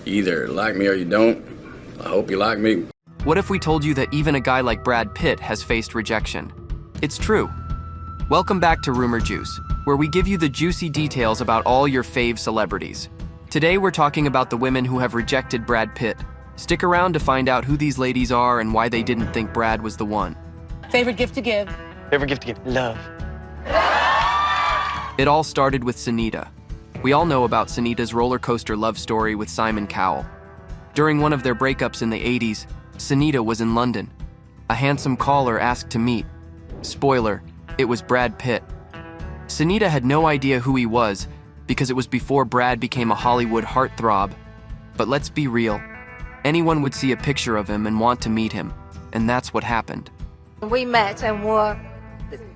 You either like me or you don't. I hope you like me. What if we told you that even a guy like Brad Pitt has faced rejection? It's true. Welcome back to Rumour Juice, where we give you the juicy details about all your fave celebrities. Today we're talking about the women who have rejected Brad Pitt. Stick around to find out who these ladies are and why they didn't think Brad was the one. Favorite gift to give? Favorite gift to give? Love. It all started with Sunita. We all know about Sunita's roller coaster love story with Simon Cowell. During one of their breakups in the 80s, Sunita was in London. A handsome caller asked to meet. Spoiler, it was Brad Pitt. Sunita had no idea who he was because it was before Brad became a Hollywood heartthrob. But let's be real. Anyone would see a picture of him and want to meet him, and that's what happened. We met and were,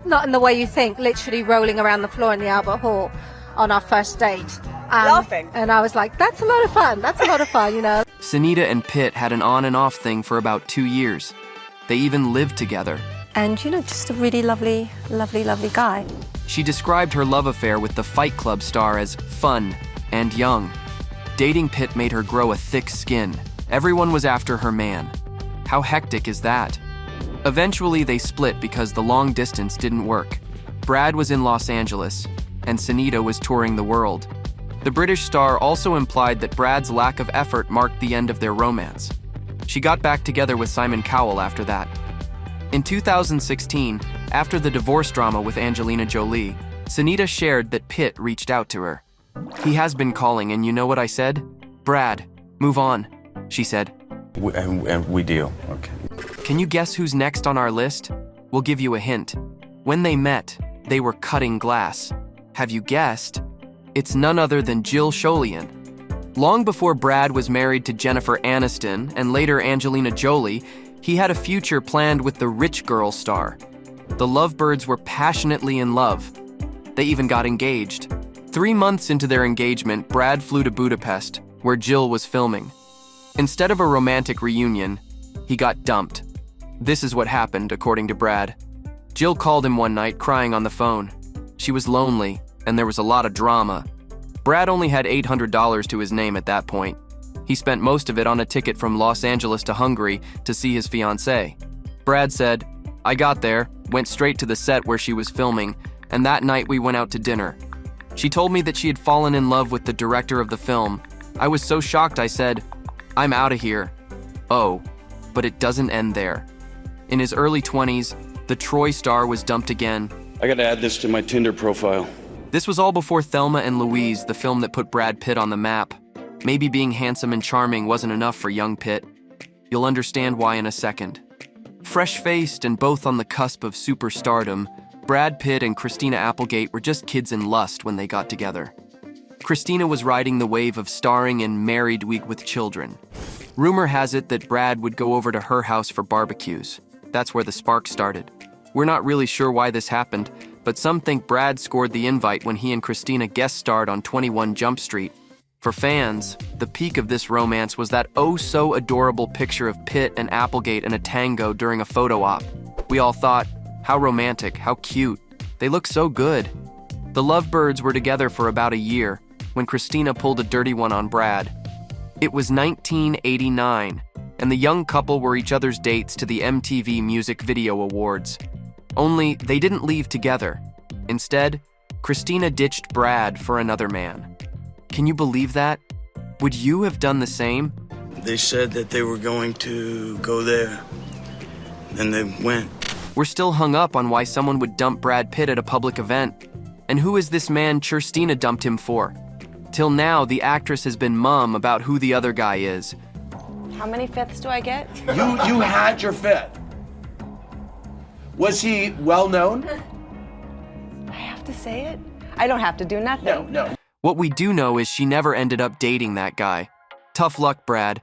not in the way you think, literally rolling around the floor in the Albert Hall on our first date. Laughing. And I was like, that's a lot of fun, you know. Sunita and Pitt had an on and off thing for about 2 years. They even lived together. And, you know, just a really lovely, lovely, lovely guy. She described her love affair with the Fight Club star as fun and young. Dating Pitt made her grow a thick skin. Everyone was after her man. How hectic is that? Eventually, they split because the long distance didn't work. Brad was in Los Angeles, and Sunita was touring the world. The British star also implied that Brad's lack of effort marked the end of their romance. She got back together with Simon Cowell after that. In 2016, after the divorce drama with Angelina Jolie, Sunita shared that Pitt reached out to her. He has been calling, and you know what I said? Brad, move on, she said. And we deal, okay. Can you guess who's next on our list? We'll give you a hint. When they met, they were cutting glass. Have you guessed? It's none other than Jill Scholien. Long before Brad was married to Jennifer Aniston and later Angelina Jolie, he had a future planned with the rich girl star. The lovebirds were passionately in love. They even got engaged. 3 months into their engagement, Brad flew to Budapest, where Jill was filming. Instead of a romantic reunion, he got dumped. This is what happened, according to Brad. Jill called him one night, crying on the phone. She was lonely, and there was a lot of drama. Brad only had $800 to his name at that point. He spent most of it on a ticket from Los Angeles to Hungary to see his fiancée. Brad said, "I got there, went straight to the set where she was filming, and that night we went out to dinner. She told me that she had fallen in love with the director of the film. I was so shocked I said, 'I'm out of here.' Oh, but it doesn't end there. In his early 20s, the Troy star was dumped again. I gotta add this to my Tinder profile. This was all before Thelma and Louise, the film that put Brad Pitt on the map. Maybe being handsome and charming wasn't enough for young Pitt. You'll understand why in a second. Fresh-faced and both on the cusp of superstardom, Brad Pitt and Christina Applegate were just kids in lust when they got together. Christina was riding the wave of starring in Married with Children. Rumor has it that Brad would go over to her house for barbecues. That's where the spark started. We're not really sure why this happened, but some think Brad scored the invite when he and Christina guest starred on 21 Jump Street. For fans, the peak of this romance was that oh-so-adorable picture of Pitt and Applegate in a tango during a photo op. We all thought, how romantic, how cute. They look so good. The lovebirds were together for about a year when Christina pulled a dirty one on Brad. It was 1989, and the young couple were each other's dates to the MTV Music Video Awards. Only, they didn't leave together. Instead, Christina ditched Brad for another man. Can you believe that? Would you have done the same? They said that they were going to go there. Then they went. We're still hung up on why someone would dump Brad Pitt at a public event. And who is this man Christina dumped him for? Till now, the actress has been mum about who the other guy is. How many fifths do I get? You had your fifth. Was he well known? I have to say it? I don't have to do nothing. No. What we do know is she never ended up dating that guy. Tough luck, Brad.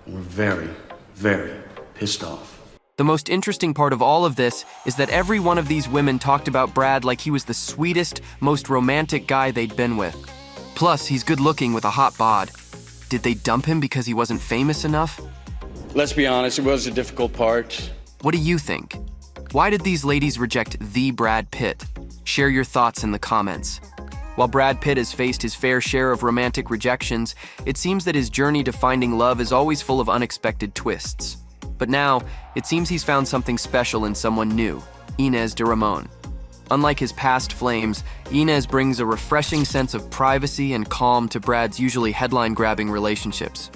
We're very, very pissed off. The most interesting part of all of this is that every one of these women talked about Brad like he was the sweetest, most romantic guy they'd been with. Plus, he's good looking with a hot bod. Did they dump him because he wasn't famous enough? Let's be honest, it was a difficult part. What do you think? Why did these ladies reject the Brad Pitt? Share your thoughts in the comments. While Brad Pitt has faced his fair share of romantic rejections, it seems that his journey to finding love is always full of unexpected twists. But now, it seems he's found something special in someone new, Inez de Ramon. Unlike his past flames, Inez brings a refreshing sense of privacy and calm to Brad's usually headline-grabbing relationships.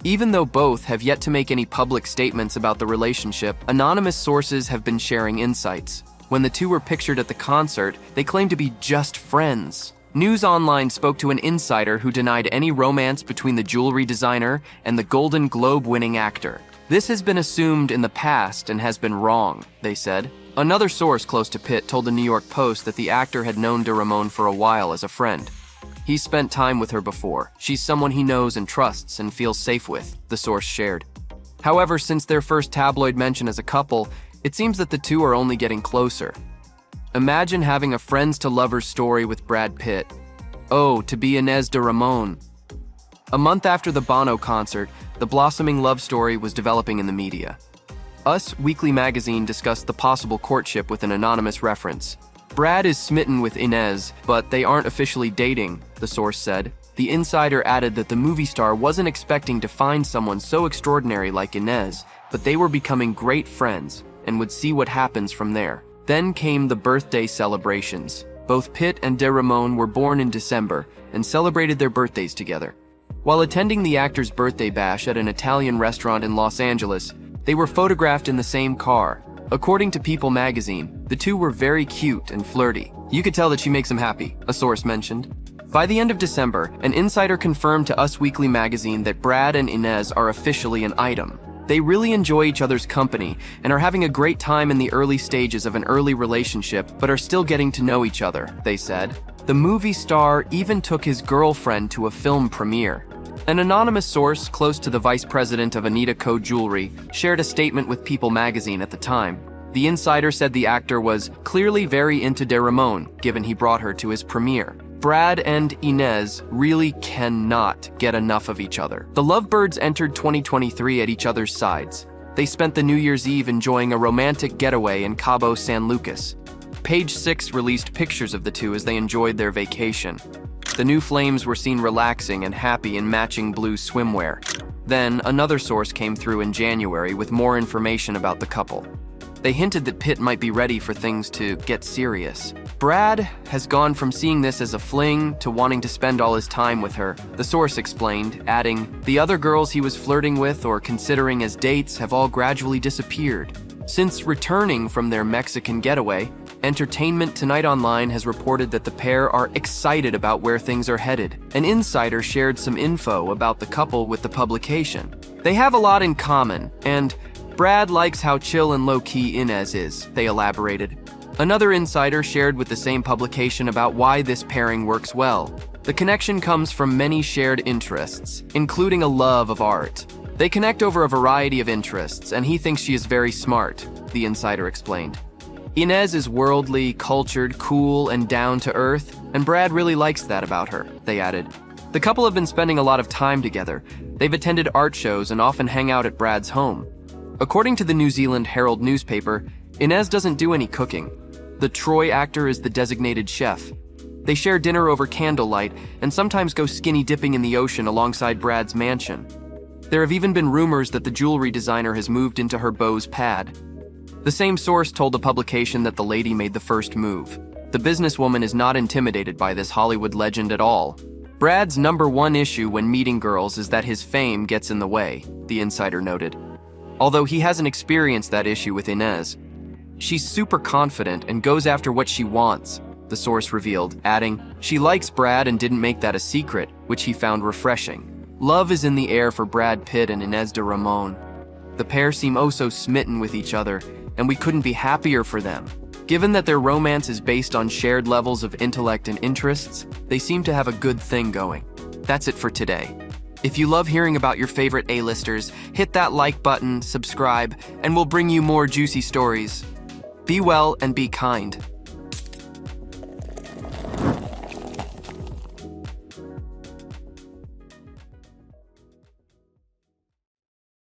Even though both have yet to make any public statements about the relationship, anonymous sources have been sharing insights. When the two were pictured at the concert, they claimed to be just friends. News Online spoke to an insider who denied any romance between the jewelry designer and the Golden Globe-winning actor. This has been assumed in the past and has been wrong, they said. Another source close to Pitt told the New York Post that the actor had known de Ramon for a while as a friend. He's spent time with her before. She's someone he knows and trusts and feels safe with, the source shared. However, since their first tabloid mention as a couple, it seems that the two are only getting closer. Imagine having a friends-to-lovers story with Brad Pitt. Oh, to be Inez de Ramon. A month after the Bono concert, the blossoming love story was developing in the media. Us Weekly magazine discussed the possible courtship with an anonymous reference. Brad is smitten with Inez, but they aren't officially dating, the source said. The insider added that the movie star wasn't expecting to find someone so extraordinary like Inez, but they were becoming great friends and would see what happens from there. Then came the birthday celebrations. Both Pitt and de Ramon were born in December and celebrated their birthdays together. While attending the actor's birthday bash at an Italian restaurant in Los Angeles, they were photographed in the same car. According to People magazine, the two were very cute and flirty. You could tell that she makes him happy, a source mentioned. By the end of December, an insider confirmed to Us Weekly magazine that Brad and Inez are officially an item. They really enjoy each other's company and are having a great time in the early stages of an early relationship, but are still getting to know each other, they said. The movie star even took his girlfriend to a film premiere. An anonymous source close to the vice president of Anita Co. Jewelry shared a statement with People magazine at the time. The insider said the actor was clearly very into de Ramon, given he brought her to his premiere. Brad and Inez really cannot get enough of each other. The lovebirds entered 2023 at each other's sides. They spent the New Year's Eve enjoying a romantic getaway in Cabo San Lucas. Page 6 released pictures of the two as they enjoyed their vacation. The new flames were seen relaxing and happy in matching blue swimwear. Then, another source came through in January with more information about the couple. They hinted that Pitt might be ready for things to get serious. Brad has gone from seeing this as a fling to wanting to spend all his time with her, the source explained, adding, "The other girls he was flirting with or considering as dates have all gradually disappeared." Since returning from their Mexican getaway, Entertainment Tonight Online has reported that the pair are excited about where things are headed. An insider shared some info about the couple with the publication. They have a lot in common, and Brad likes how chill and low-key Inez is, they elaborated. Another insider shared with the same publication about why this pairing works well. The connection comes from many shared interests, including a love of art. They connect over a variety of interests, and he thinks she is very smart, the insider explained. Inez is worldly, cultured, cool, and down to earth, and Brad really likes that about her, they added. The couple have been spending a lot of time together. They've attended art shows and often hang out at Brad's home. According to the New Zealand Herald newspaper, Inez doesn't do any cooking. The Troy actor is the designated chef. They share dinner over candlelight and sometimes go skinny dipping in the ocean alongside Brad's mansion. There have even been rumors that the jewelry designer has moved into her beau's pad. The same source told the publication that the lady made the first move. The businesswoman is not intimidated by this Hollywood legend at all. Brad's #1 issue when meeting girls is that his fame gets in the way, the insider noted. Although he hasn't experienced that issue with Inez. She's super confident and goes after what she wants, the source revealed, adding, "She likes Brad and didn't make that a secret, which he found refreshing." Love is in the air for Brad Pitt and Inez de Ramon. The pair seem oh so smitten with each other, and we couldn't be happier for them. Given that their romance is based on shared levels of intellect and interests, they seem to have a good thing going. That's it for today. If you love hearing about your favorite A-listers, hit that like button, subscribe, and we'll bring you more juicy stories. Be well and be kind.